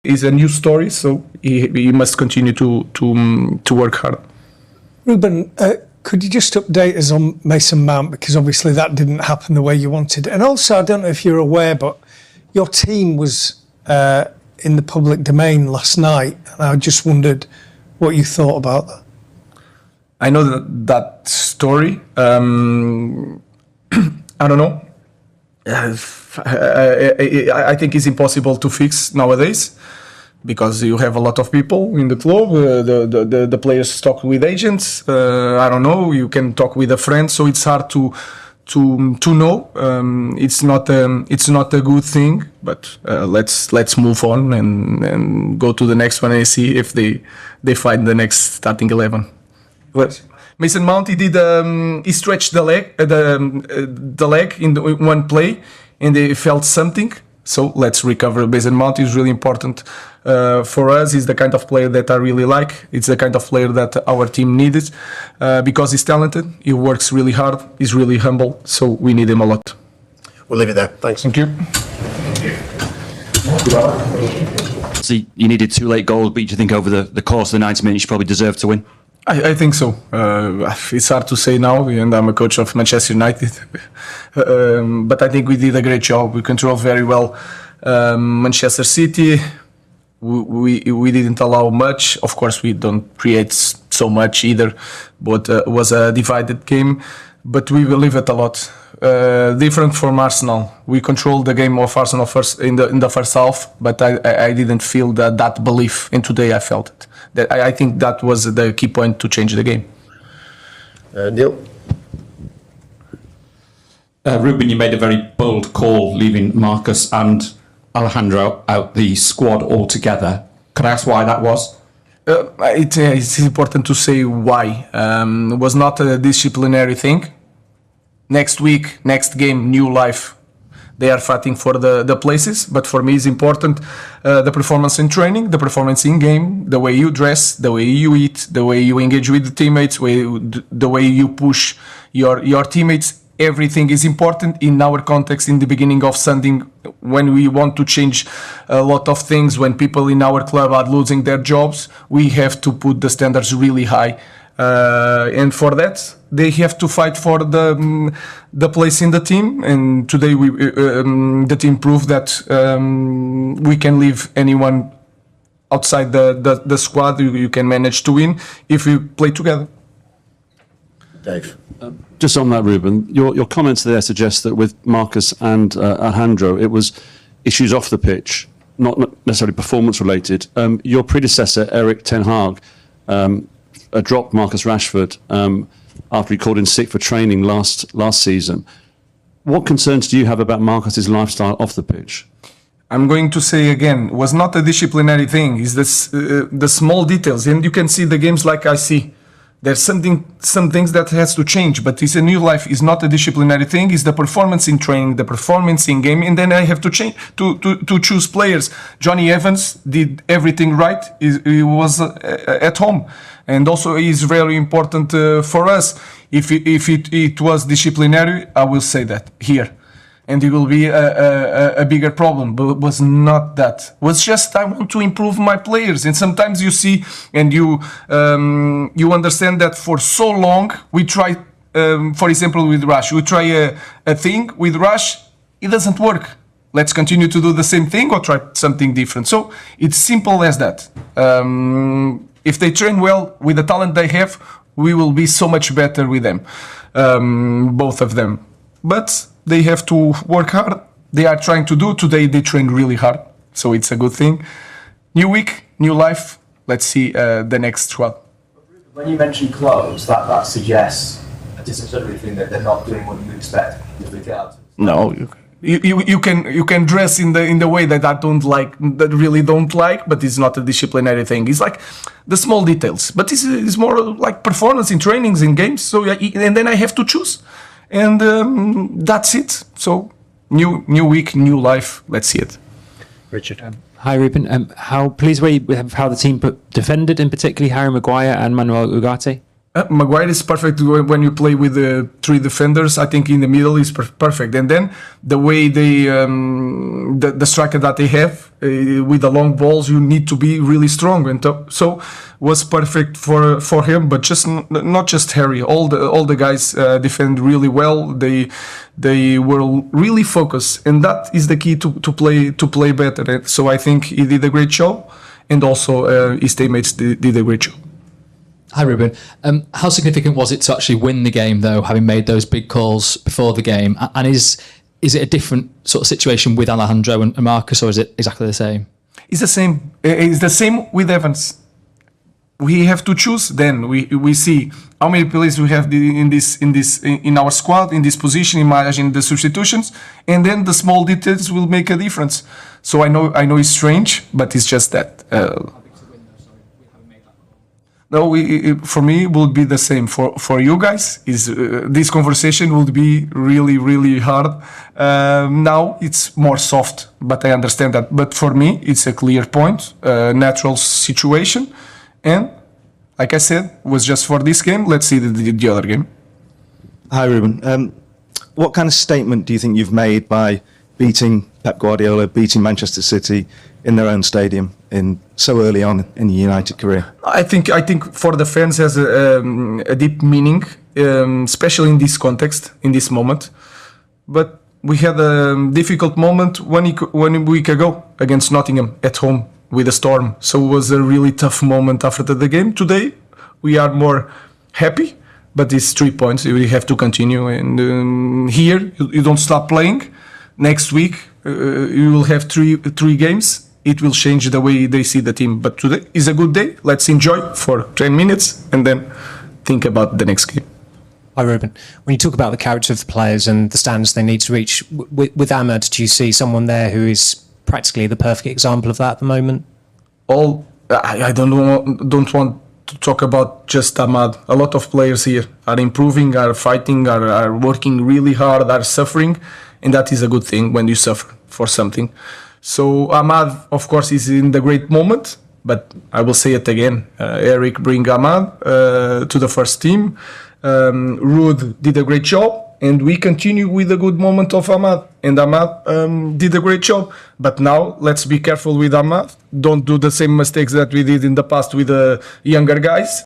is a new story, so he must continue to work hard. Ruben, could you just update us on Mason Mount, because obviously that didn't happen the way you wanted. And also, I don't know if you're aware, but your team was in the public domain last night, and I just wondered what you thought about that. I know that story. I don't know. I think it's impossible to fix nowadays because you have a lot of people in the club. The players talk with agents. I don't know. You can talk with a friend, so it's hard to know. It's not a good thing. But let's move on and go to the next one and see if they find the next starting 11. But Mason Mount, he stretched the leg in one play, and they felt something. So let's recover. Mason Mount is really important for us. He's the kind of player that I really like. It's the kind of player that our team needed because he's talented. He works really hard. He's really humble. So we need him a lot. We'll leave it there. Thanks. Thank you. So you needed 2 late goals, but you think over the course of the 90 minutes you probably deserved to win? I think so. It's hard to say now, and I'm a coach of Manchester United. But I think we did a great job. We controlled very well Manchester City. We didn't allow much. Of course, we don't create so much either, but it was a divided game. But we believe it a lot. Different from Arsenal. We controlled the game of Arsenal first in the first half, but I didn't feel that belief. And today I felt it. I think that was the key point to change the game. Neil? Ruben, you made a very bold call leaving Marcus and Alejandro out the squad altogether. Could I ask why that was? It's important to say why. It was not a disciplinary thing. Next week, next game, new life. They are fighting for the places, but for me it's important the performance in training, the performance in game, the way you dress, the way you eat, the way you engage with the teammates, the way you push your teammates. Everything is important in our context in the beginning of Sunday when we want to change a lot of things, when people in our club are losing their jobs. We have to put the standards really high. And for that, they have to fight for the place in the team. And today, the team proved that we can leave anyone outside the squad. You can manage to win if you play together. Dave. Just on that, Ruben, your comments there suggest that with Marcus and Alejandro, it was issues off the pitch, not necessarily performance related. Your predecessor, Erik ten Hag, dropped Marcus Rashford after he called in sick for training last season. What concerns do you have about Marcus's lifestyle off the pitch? I'm going to say again, it was not a disciplinary thing. It's the small details, and you can see the games like I see. There's some things that has to change, but it's a new life. It's not a disciplinary thing. It's the performance in training, the performance in game, and then I have to change to choose players. Johnny Evans did everything right. He was at home, and also is very important for us. If it was disciplinary, I will say that here. And it will be a bigger problem, but it was not that. It was just I want to improve my players, and sometimes you see and you understand that for so long we try. For example, with Rush, we try a thing with Rush, it doesn't work. Let's continue to do the same thing or try something different. So it's simple as that. If they train well with the talent they have, we will be so much better with them, both of them. But they have to work hard. They are trying to do. Today they train really hard, so it's a good thing. New week, new life. Let's see the next squad. When you mention clothes, that suggests a disciplinary thing that they're not doing what you expect if they get out. No, you can dress in the way that I don't like, that really don't like, but it's not a disciplinary thing. It's like the small details, but it's more like performance in trainings, in games. So and then I have to choose. And that's it. So new week, new life. Let's see it. Richard. Hi, Ruben. How pleased were you with how the team defended, and particularly Harry Maguire and Manuel Ugarte? Maguire is perfect when you play with the three defenders. I think in the middle is perfect, and then the way they, the striker that they have with the long balls, you need to be really strong, and so was perfect for him. But just not just Harry, all the guys defend really well. They were really focused, and that is the key to play better. So I think he did a great job, and also his teammates did a great job. Hi, Ruben. How significant was it to actually win the game, though, having made those big calls before the game? And is it a different sort of situation with Alejandro and Marcus, or is it exactly the same? It's the same. It's the same with Evans. We have to choose. Then we see how many players we have in our squad, in this position, imagine the substitutions, and then the small details will make a difference. So I know it's strange, but it's just that. No, for me it would be the same. For you guys, this conversation would be really hard. Now it's more soft, but I understand that. But for me, it's a clear point, natural situation, and like I said, was just for this game. Let's see the other game. Hi, Ruben. What kind of statement do you think you've made by beating Pep Guardiola, beating Manchester City in their own stadium so early on in your United career? I think for the fans has a deep meaning, especially in this context, in this moment. But we had a difficult moment one week ago against Nottingham at home with a storm. So it was a really tough moment after the game. Today we are more happy, but it's 3 points. We have to continue, and here you don't stop playing. Next week you will have three games. It will change the way they see the team. But today is a good day. Let's enjoy for 10 minutes and then think about the next game. Hi, Ruben. When you talk about the character of the players and the standards they need to reach, with Ahmed, do you see someone there who is practically the perfect example of that at the moment? I don't want to talk about just Ahmad. A lot of players here are improving, are fighting, are working really hard, are suffering, and that is a good thing when you suffer for something. So Ahmad, of course, is in the great moment, but I will say it again. Eric bring Ahmad to the first team. Ruud did a great job, and we continue with the good moment of Ahmad. And Ahmad did a great job. But now let's be careful with Ahmad. Don't do the same mistakes that we did in the past with the younger guys.